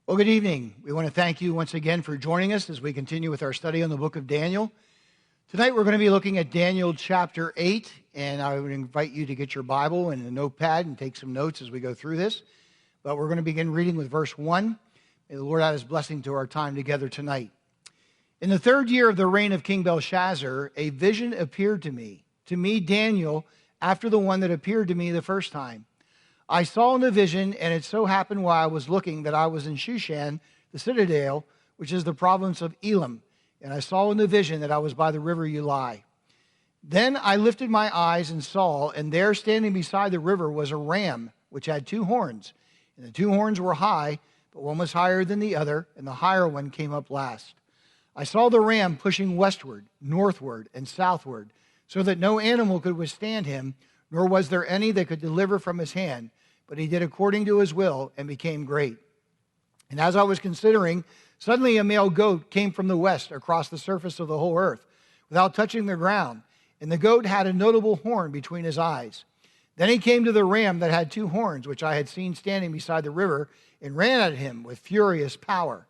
Well, good evening. We want to thank you once again for joining us as we continue with our study on the book of Daniel. Tonight we're going to be looking at Daniel chapter 8, and I would invite you to get your Bible and a notepad and take some notes as we go through this. But we're going to begin reading with verse 1. May the Lord add his blessing to our time together tonight. In the 3rd year of the reign of King Belshazzar, a vision appeared to me, Daniel, after the one that appeared to me the first time. I saw in the vision, and it so happened while I was looking that I was in Shushan, the citadel, which is the province of Elam. And I saw in the vision that I was by the river Ulai. Then I lifted my eyes and saw, and there standing beside the river was a ram, which had 2 horns. And the 2 horns were high, but one was higher than the other, and the higher one came up last. I saw the ram pushing westward, northward, and southward, so that no animal could withstand him, nor was there any that could deliver from his hand. But he did according to his will and became great. And as I was considering, suddenly a male goat came from the west across the surface of the whole earth, without touching the ground. And the goat had a notable horn between his eyes. Then he came to the ram that had 2 horns, which I had seen standing beside the river, and ran at him with furious power.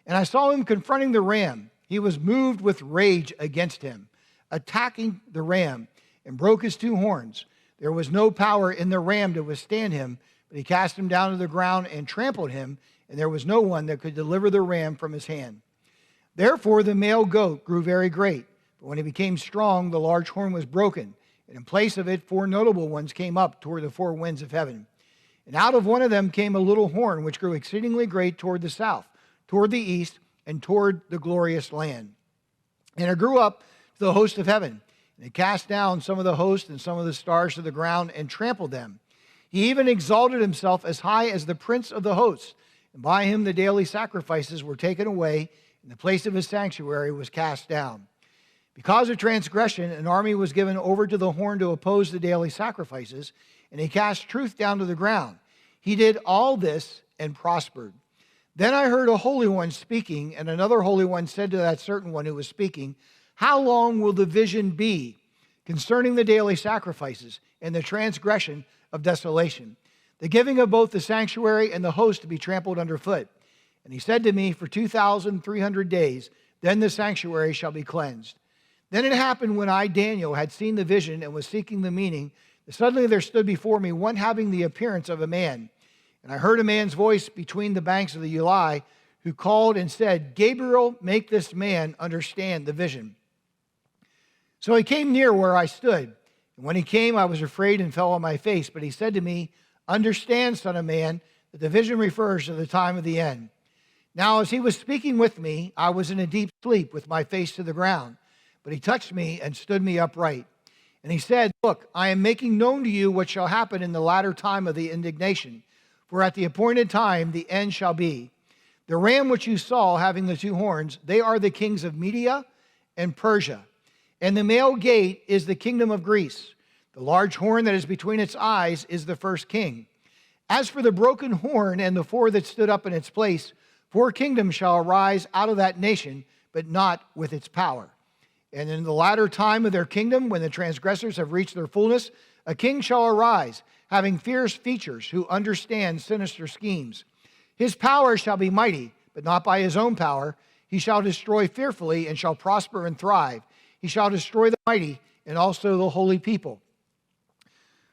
And I saw him confronting the ram. He was moved with rage against him, attacking the ram, and broke his 2 horns. There was no power in the ram to withstand him, but he cast him down to the ground and trampled him, and there was no one that could deliver the ram from his hand. Therefore the male goat grew very great, but when he became strong, the large horn was broken, and in place of it 4 notable ones came up toward the 4 winds of heaven. And out of one of them came a little horn, which grew exceedingly great toward the south, toward the east, and toward the glorious land. And it grew up to the host of heaven. And he cast down some of the host and some of the stars to the ground and trampled them. He even exalted himself as high as the prince of the hosts. And by him the daily sacrifices were taken away, and the place of his sanctuary was cast down. Because of transgression, an army was given over to the horn to oppose the daily sacrifices, and he cast truth down to the ground. He did all this and prospered. Then I heard a holy one speaking, and another holy one said to that certain one who was speaking, how long will the vision be concerning the daily sacrifices and the transgression of desolation, the giving of both the sanctuary and the host to be trampled underfoot? And he said to me, for 2,300 days, then the sanctuary shall be cleansed. Then it happened when I, Daniel, had seen the vision and was seeking the meaning, that suddenly there stood before me one having the appearance of a man. And I heard a man's voice between the banks of the Ulai, who called and said, Gabriel, make this man understand the vision. So he came near where I stood. And when he came, I was afraid and fell on my face. But he said to me, understand, son of man, that the vision refers to the time of the end. Now, as he was speaking with me, I was in a deep sleep with my face to the ground. But he touched me and stood me upright. And he said, look, I am making known to you what shall happen in the latter time of the indignation. For at the appointed time, the end shall be. The ram which you saw having the 2 horns, they are the kings of Media and Persia. And the male gate is the kingdom of Greece. The large horn that is between its eyes is the first king. As for the broken horn and the 4 that stood up in its place, 4 kingdoms shall arise out of that nation, but not with its power. And in the latter time of their kingdom, when the transgressors have reached their fullness, a king shall arise, having fierce features, who understand sinister schemes. His power shall be mighty, but not by his own power. He shall destroy fearfully and shall prosper and thrive. He shall destroy the mighty and also the holy people.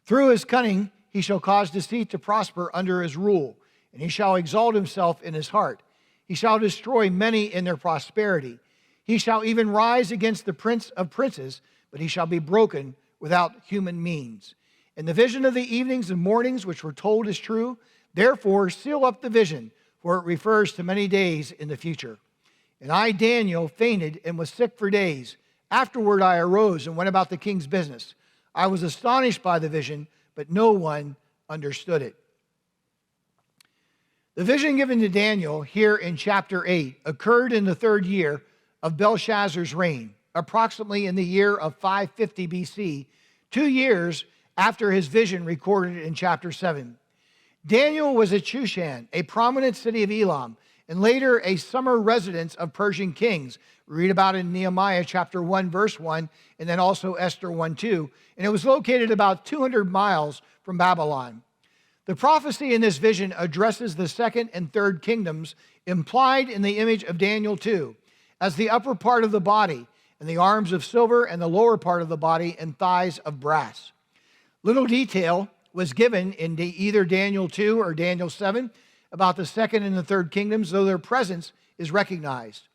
Through his cunning, he shall cause deceit to prosper under his rule, and he shall exalt himself in his heart. He shall destroy many in their prosperity. He shall even rise against the prince of princes, but he shall be broken without human means. And the vision of the evenings and mornings which were told is true. Therefore, seal up the vision, for it refers to many days in the future. And I, Daniel, fainted and was sick for days. Afterward I arose and went about the king's business. I was astonished by the vision, but no one understood it. The vision given to Daniel here in chapter 8 occurred in the 3rd year of Belshazzar's reign, approximately in the year of 550 BC, 2 years after his vision recorded in chapter 7. Daniel was at Shushan, a prominent city of Elam, and later a summer residence of Persian kings. We read about it in Nehemiah chapter 1, verse 1, and then also Esther 1:2. And it was located about 200 miles from Babylon. The prophecy in this vision addresses the second and third kingdoms implied in the image of Daniel 2 as the upper part of the body and the arms of silver and the lower part of the body and thighs of brass. Little detail was given in either Daniel 2 or Daniel 7 about the second and the third kingdoms, though their presence is recognized.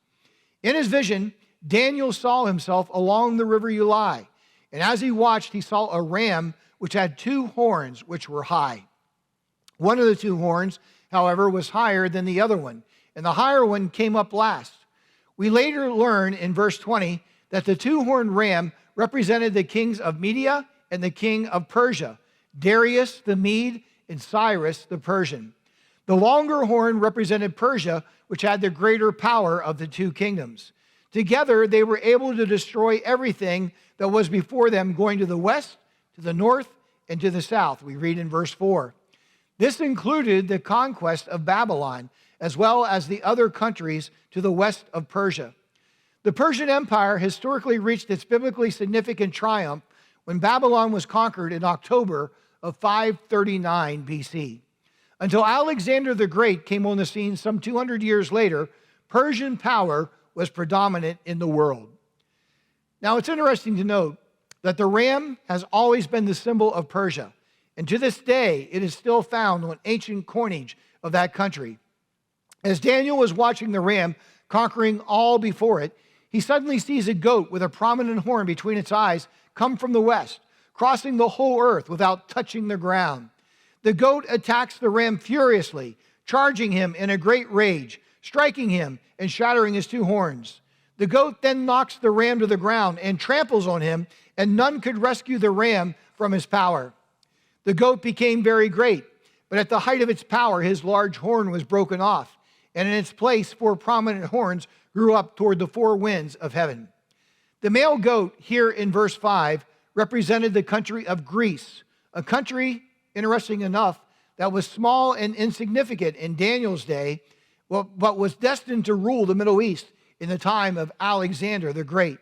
In his vision, Daniel saw himself along the river Ulai, and as he watched, he saw a ram which had two horns which were high. One of the two horns, however, was higher than the other one, and the higher one came up last. We later learn in verse 20 that the two-horned ram represented the kings of Media and the king of Persia, Darius the Mede and Cyrus the Persian. The longer horn represented Persia, which had the greater power of the two kingdoms. Together, they were able to destroy everything that was before them, going to the west, to the north, and to the south. We read in verse 4. This included the conquest of Babylon, as well as the other countries to the west of Persia. The Persian Empire historically reached its biblically significant triumph when Babylon was conquered in October of 539 BC. Until Alexander the Great came on the scene some 200 years later, Persian power was predominant in the world. Now, it's interesting to note that the ram has always been the symbol of Persia, and to this day, it is still found on ancient coinage of that country. As Daniel was watching the ram conquering all before it, he suddenly sees a goat with a prominent horn between its eyes come from the west, crossing the whole earth without touching the ground. The goat attacks the ram furiously, charging him in a great rage, striking him and shattering his two horns. The goat then knocks the ram to the ground and tramples on him, and none could rescue the ram from his power. The goat became very great, but at the height of its power, his large horn was broken off, and in its place, four prominent horns grew up toward the four winds of heaven. The male goat here in verse 5 represented the country of Greece, a country, interesting enough, that was small and insignificant in Daniel's day, but was destined to rule the Middle East in the time of Alexander the Great.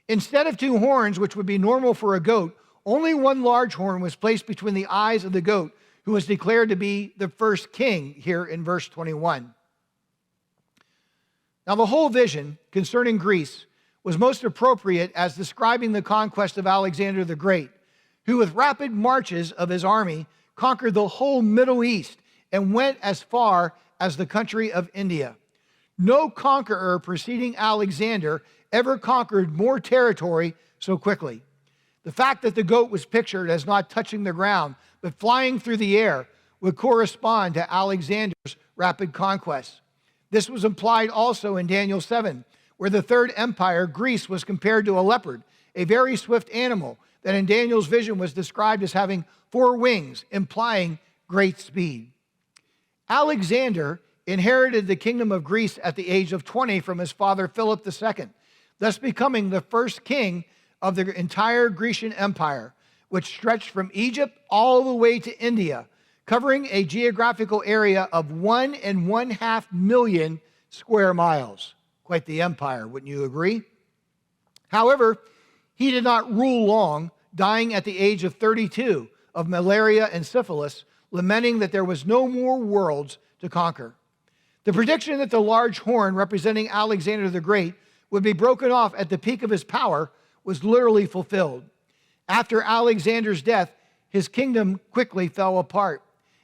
Instead of two horns, which would be normal for a goat, only one large horn was placed between the eyes of the goat, who was declared to be the first king here in verse 21. Now, the whole vision concerning Greece was most appropriate as describing the conquest of Alexander the Great, who with rapid marches of his army conquered the whole Middle East and went as far as the country of India. No conqueror preceding Alexander ever conquered more territory so quickly. The fact that the goat was pictured as not touching the ground, but flying through the air, would correspond to Alexander's rapid conquest. This was implied also in Daniel 7, where the third empire, Greece, was compared to a leopard, a very swift animal that in Daniel's vision was described as having four wings, implying great speed. Alexander inherited the kingdom of Greece at the age of 20 from his father Philip II, thus becoming the first king of the entire Grecian Empire, which stretched from Egypt all the way to India, covering a geographical area of 1.5 million square miles. Quite the empire, wouldn't you agree? However, he did not rule long, dying at the age of 32 of malaria and syphilis, lamenting that there was no more worlds to conquer. The prediction that the large horn representing Alexander the Great would be broken off at the peak of his power was literally fulfilled. After Alexander's death, his kingdom quickly fell apart.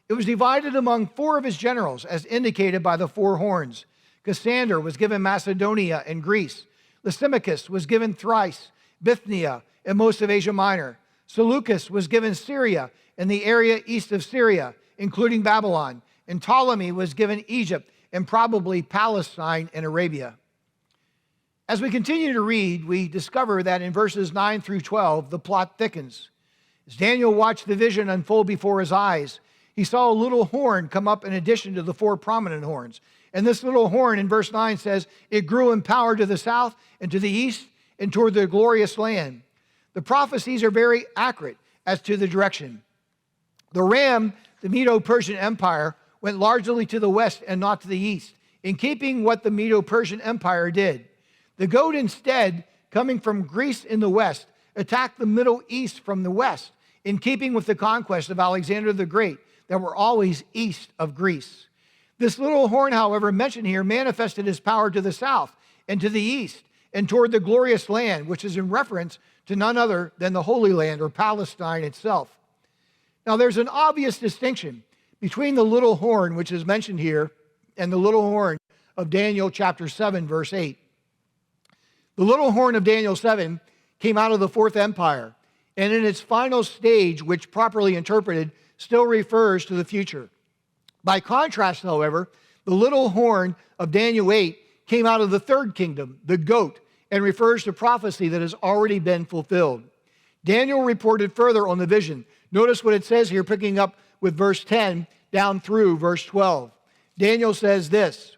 It was divided among four of his generals, as indicated by the four horns. Cassander was given Macedonia and Greece. Lysimachus was given Thrace, Bithynia, and most of Asia Minor. Seleucus was given Syria and the area east of Syria, including Babylon. And Ptolemy was given Egypt and probably Palestine and Arabia. As we continue to read, we discover that in verses 9 through 12, the plot thickens. As Daniel watched the vision unfold before his eyes, he saw a little horn come up in addition to the four prominent horns. And this little horn in verse 9 says, it grew in power to the south and to the east and toward the glorious land. The prophecies are very accurate as to the direction. The ram, the Medo-Persian Empire, went largely to the west and not to the east, in keeping what the Medo-Persian Empire did. The goat instead, coming from Greece in the west, attacked the Middle East from the west, in keeping with the conquest of Alexander the Great that were always east of Greece. This little horn, however, mentioned here, manifested his power to the south and to the east and toward the glorious land, which is in reference to none other than the Holy Land or Palestine itself. Now, there's an obvious distinction between the little horn, which is mentioned here, and the little horn of Daniel chapter 7, verse 8. The little horn of Daniel 7 came out of the fourth empire, and in its final stage, which properly interpreted, still refers to the future. By contrast, however, the little horn of Daniel 8 came out of the third kingdom, the goat, and refers to prophecy that has already been fulfilled. Daniel reported further on the vision. Notice what it says here, picking up with verse 10 down through verse 12. Daniel says this,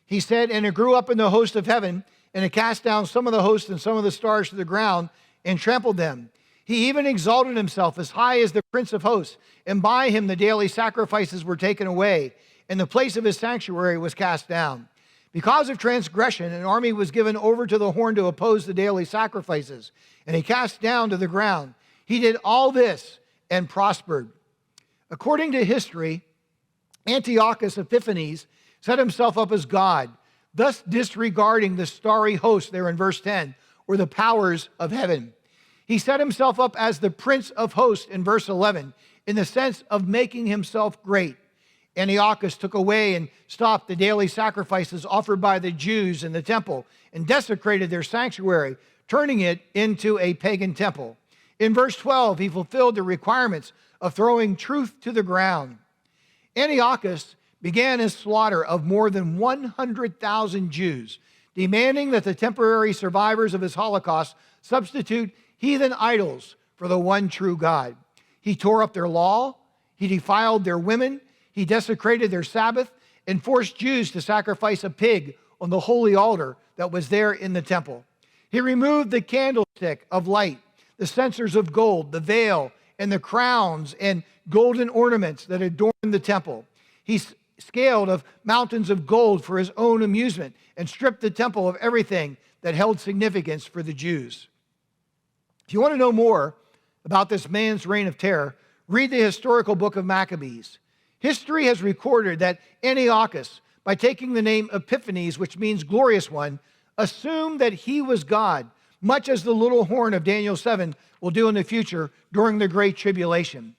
he said, "And it grew up in the host of heaven, and it cast down some of the hosts and some of the stars to the ground, and trampled them. He even exalted himself as high as the prince of hosts, and by him the daily sacrifices were taken away, and the place of his sanctuary was cast down. Because of transgression, an army was given over to the horn to oppose the daily sacrifices, and he cast down to the ground. He did all this and prospered." According to history, Antiochus Epiphanes set himself up as God, thus disregarding the starry host there in verse 10, or the powers of heaven. He set himself up as the prince of hosts in verse 11, in the sense of making himself great. Antiochus took away and stopped the daily sacrifices offered by the Jews in the temple and desecrated their sanctuary, turning it into a pagan temple. In verse 12, he fulfilled the requirements of throwing truth to the ground. Antiochus began his slaughter of more than 100,000 Jews, demanding that the temporary survivors of his Holocaust substitute heathen idols for the one true God. He tore up their law, he defiled their women, he desecrated their Sabbath, and forced Jews to sacrifice a pig on the holy altar that was there in the temple. He removed the candlestick of light, the censers of gold, the veil, and the crowns and golden ornaments that adorned the temple. He scaled of mountains of gold for his own amusement and stripped the temple of everything that held significance for the Jews. If you want to know more about this man's reign of terror, read the historical book of Maccabees. History has recorded that Antiochus, by taking the name Epiphanes, which means glorious one, assumed that he was God, much as the little horn of Daniel 7 will do in the future during the Great Tribulation.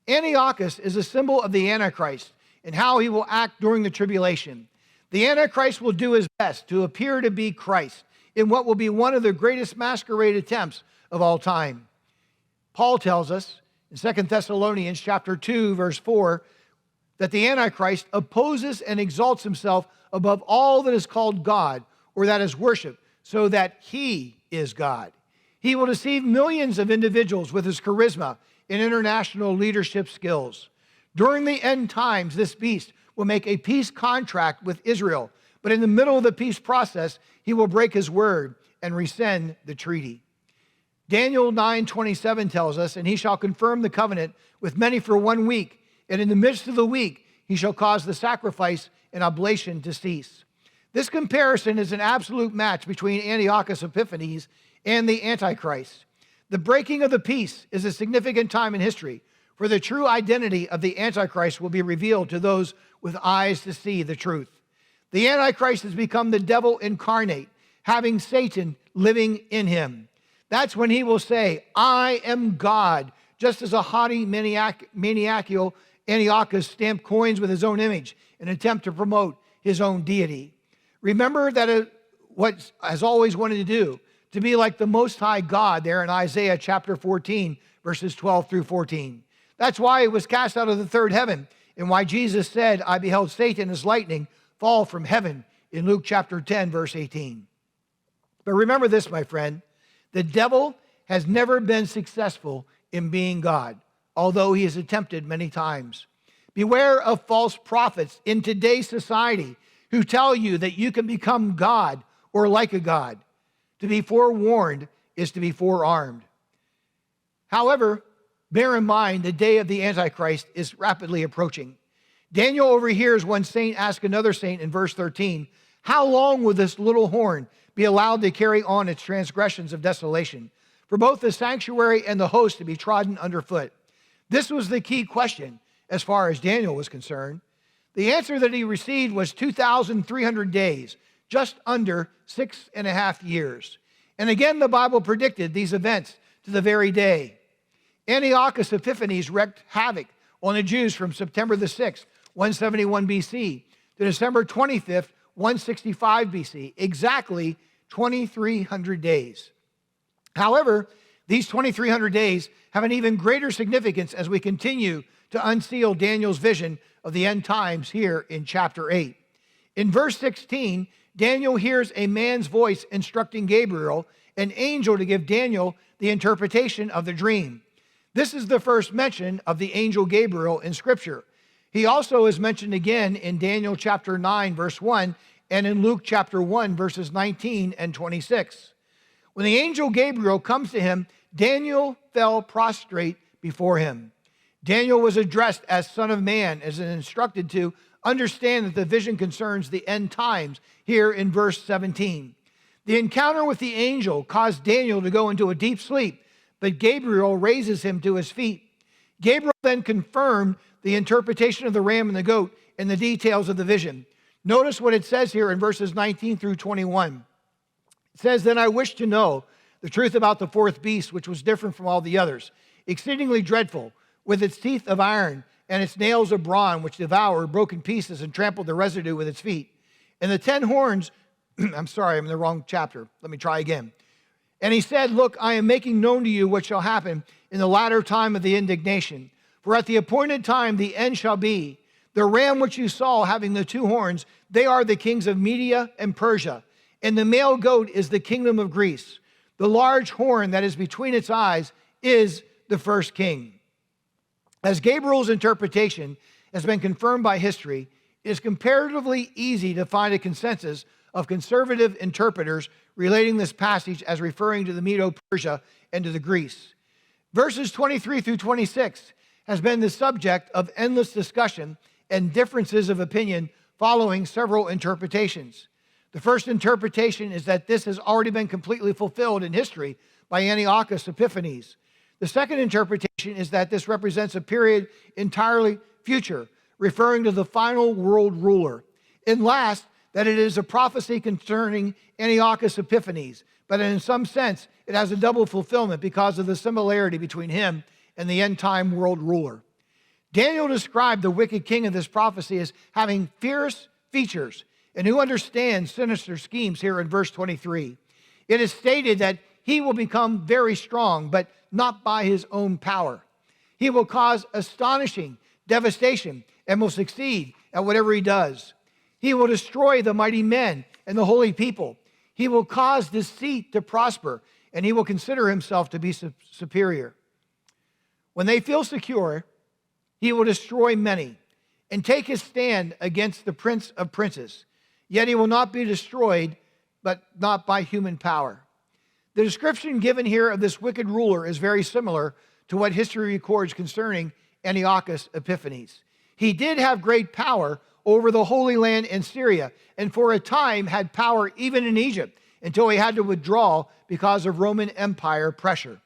Antiochus is a symbol of the Antichrist and how he will act during the tribulation. The Antichrist will do his best to appear to be Christ in what will be one of the greatest masquerade attempts of all time. Paul tells us in 2 Thessalonians chapter 2, verse 4, that the Antichrist opposes and exalts himself above all that is called God or that is worshiped, so that he is God. He will deceive millions of individuals with his charisma and international leadership skills. During the end times, this beast will make a peace contract with Israel, but in the middle of the peace process, he will break his word and rescind the treaty. Daniel 9:27 tells us, "And he shall confirm the covenant with many for 1 week, and in the midst of the week he shall cause the sacrifice and oblation to cease." This comparison is an absolute match between Antiochus Epiphanes and the Antichrist. The breaking of the peace is a significant time in history, for the true identity of the Antichrist will be revealed to those with eyes to see the truth. The Antichrist has become the devil incarnate, having Satan living in him. That's when he will say, "I am God," just as a haughty maniacal Antiochus stamped coins with his own image in an attempt to promote his own deity. Remember that what has always wanted to do, to be like the Most High God there in Isaiah chapter 14, verses 12 through 14. That's why it was cast out of the third heaven, and why Jesus said, "I beheld Satan as lightning fall from heaven," in Luke chapter 10, verse 18. But remember this, my friend, the devil has never been successful in being God, although he has attempted many times. Beware of false prophets in today's society who tell you that you can become God or like a God. To be forewarned is to be forearmed. However, bear in mind the day of the Antichrist is rapidly approaching. Daniel overhears one saint ask another saint in verse 13, "How long will this little horn be allowed to carry on its transgressions of desolation, for both the sanctuary and the host to be trodden underfoot?" This was the key question, as far as Daniel was concerned. The answer that he received was 2,300 days, just under 6.5 years. And again, the Bible predicted these events to the very day. Antiochus Epiphanes wreaked havoc on the Jews from September the 6th, 171 BC, to December 25th, 165 BC, exactly 2,300 days. However, these 2,300 days have an even greater significance as we continue to unseal Daniel's vision of the end times here in chapter 8. In verse 16, Daniel hears a man's voice instructing Gabriel, an angel, to give Daniel the interpretation of the dream. This is the first mention of the angel Gabriel in Scripture. He also is mentioned again in Daniel chapter 9, verse 1, and in Luke chapter 1, verses 19 and 26. When the angel Gabriel comes to him, Daniel fell prostrate before him. Daniel was addressed as Son of Man, as instructed to understand that the vision concerns the end times here in verse 17. The encounter with the angel caused Daniel to go into a deep sleep, but Gabriel raises him to his feet. Gabriel then confirmed the interpretation of the ram and the goat and the details of the vision. Notice what it says here in verses 19 through 21. It says, "Then I wished to know the truth about the fourth beast, which was different from all the others, exceedingly dreadful, with its teeth of iron and its nails of bronze, which devoured, broke in pieces, and trampled the residue with its feet. And the 10 horns," I'm sorry, I'm in the wrong chapter. Let me try again. "And he said, Look, I am making known to you what shall happen in the latter time of the indignation. For at the appointed time the end shall be. The ram which you saw having the 2 horns, they are the kings of Media and Persia. And the male goat is the kingdom of Greece. The large horn that is between its eyes is the first king." As Gabriel's interpretation has been confirmed by history, it is comparatively easy to find a consensus of conservative interpreters relating this passage as referring to the Medo-Persia and to the Greece. Verses 23 through 26 has been the subject of endless discussion and differences of opinion following several interpretations. The first interpretation is that this has already been completely fulfilled in history by Antiochus Epiphanes. The second interpretation is that this represents a period entirely future, referring to the final world ruler. And last, that it is a prophecy concerning Antiochus Epiphanes, but in some sense, it has a double fulfillment because of the similarity between him and the end-time world ruler. Daniel described the wicked king of this prophecy as having fierce features and who understands sinister schemes here in verse 23. It is stated that he will become very strong, but not by his own power. He will cause astonishing devastation and will succeed at whatever he does. He will destroy the mighty men and the holy people. He will cause deceit to prosper, and he will consider himself to be superior. When they feel secure, he will destroy many and take his stand against the prince of princes. Yet he will not be destroyed, but not by human power. The description given here of this wicked ruler is very similar to what history records concerning Antiochus Epiphanes. He did have great power over the Holy Land in Syria, and for a time had power even in Egypt, until he had to withdraw because of Roman Empire pressure.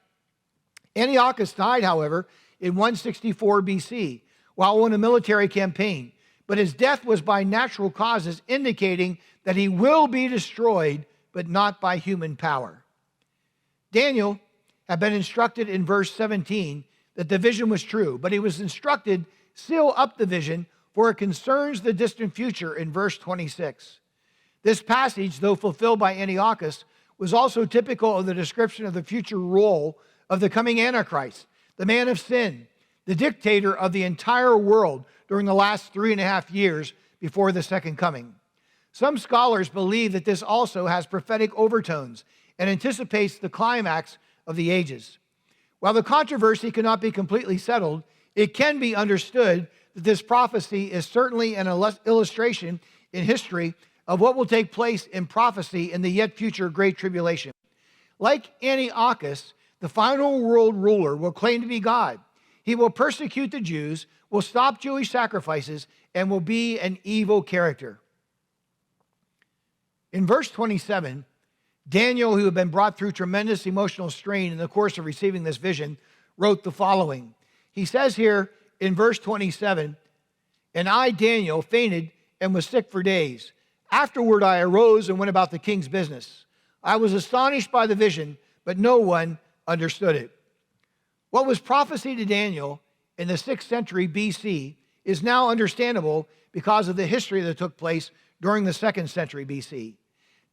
Antiochus died, however, in 164 BC, while on a military campaign, but his death was by natural causes, indicating that he will be destroyed, but not by human power. Daniel had been instructed in verse 17 that the vision was true, but he was instructed, seal up the vision, for it concerns the distant future in verse 26. This passage, though fulfilled by Antiochus, was also typical of the description of the future role of the coming Antichrist, the man of sin, the dictator of the entire world during the last 3.5 years before the second coming. Some scholars believe that this also has prophetic overtones and anticipates the climax of the ages. While the controversy cannot be completely settled, it can be understood that this prophecy is certainly an illustration in history of what will take place in prophecy in the yet future Great Tribulation. Like Antiochus, the final world ruler will claim to be God. He will persecute the Jews, will stop Jewish sacrifices, and will be an evil character. In verse 27, Daniel, who had been brought through tremendous emotional strain in the course of receiving this vision, wrote the following. He says here in verse 27, "And I, Daniel, fainted and was sick for days. Afterward I arose and went about the king's business. I was astonished by the vision, but no one understood it." What was prophecy to Daniel in the 6th century BC is now understandable because of the history that took place during the 2nd century BC.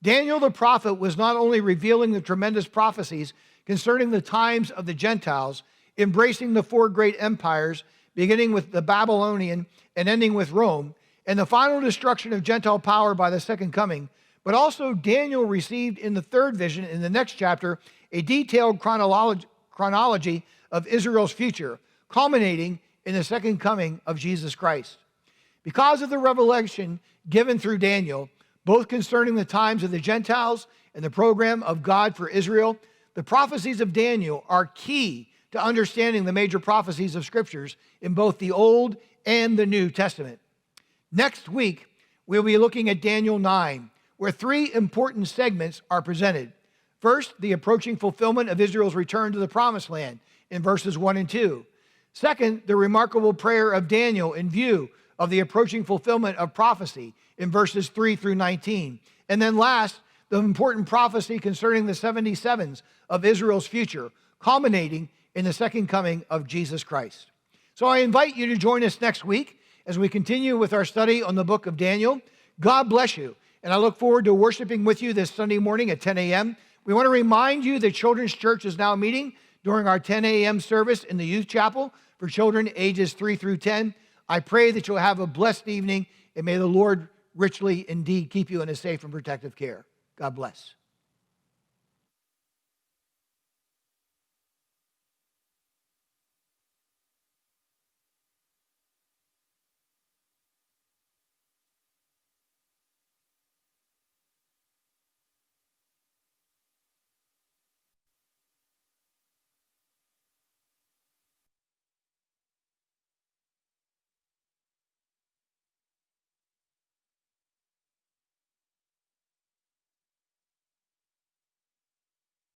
Daniel the prophet was not only revealing the tremendous prophecies concerning the times of the Gentiles, embracing the 4 great empires, beginning with the Babylonian and ending with Rome, and the final destruction of Gentile power by the second coming, but also Daniel received in the 3rd vision, in the next chapter, a detailed chronology of Israel's future, culminating in the second coming of Jesus Christ. Because of the revelation given through Daniel, both concerning the times of the Gentiles and the program of God for Israel, the prophecies of Daniel are key to understanding the major prophecies of scriptures in both the Old and the New Testament. Next week, we'll be looking at Daniel 9, where 3 important segments are presented. First, the approaching fulfillment of Israel's return to the Promised Land in verses 1 and 2. Second, the remarkable prayer of Daniel in view of the approaching fulfillment of prophecy in verses 3 through 19. And then last, the important prophecy concerning the 77s of Israel's future, culminating in the second coming of Jesus Christ. So I invite you to join us next week as we continue with our study on the book of Daniel. God bless you, and I look forward to worshiping with you this Sunday morning at 10 a.m. We want to remind you that Children's Church is now meeting during our 10 a.m. service in the youth chapel for children ages 3 through 10. I pray that you'll have a blessed evening, and may the Lord richly indeed keep you in his safe and protective care. God bless.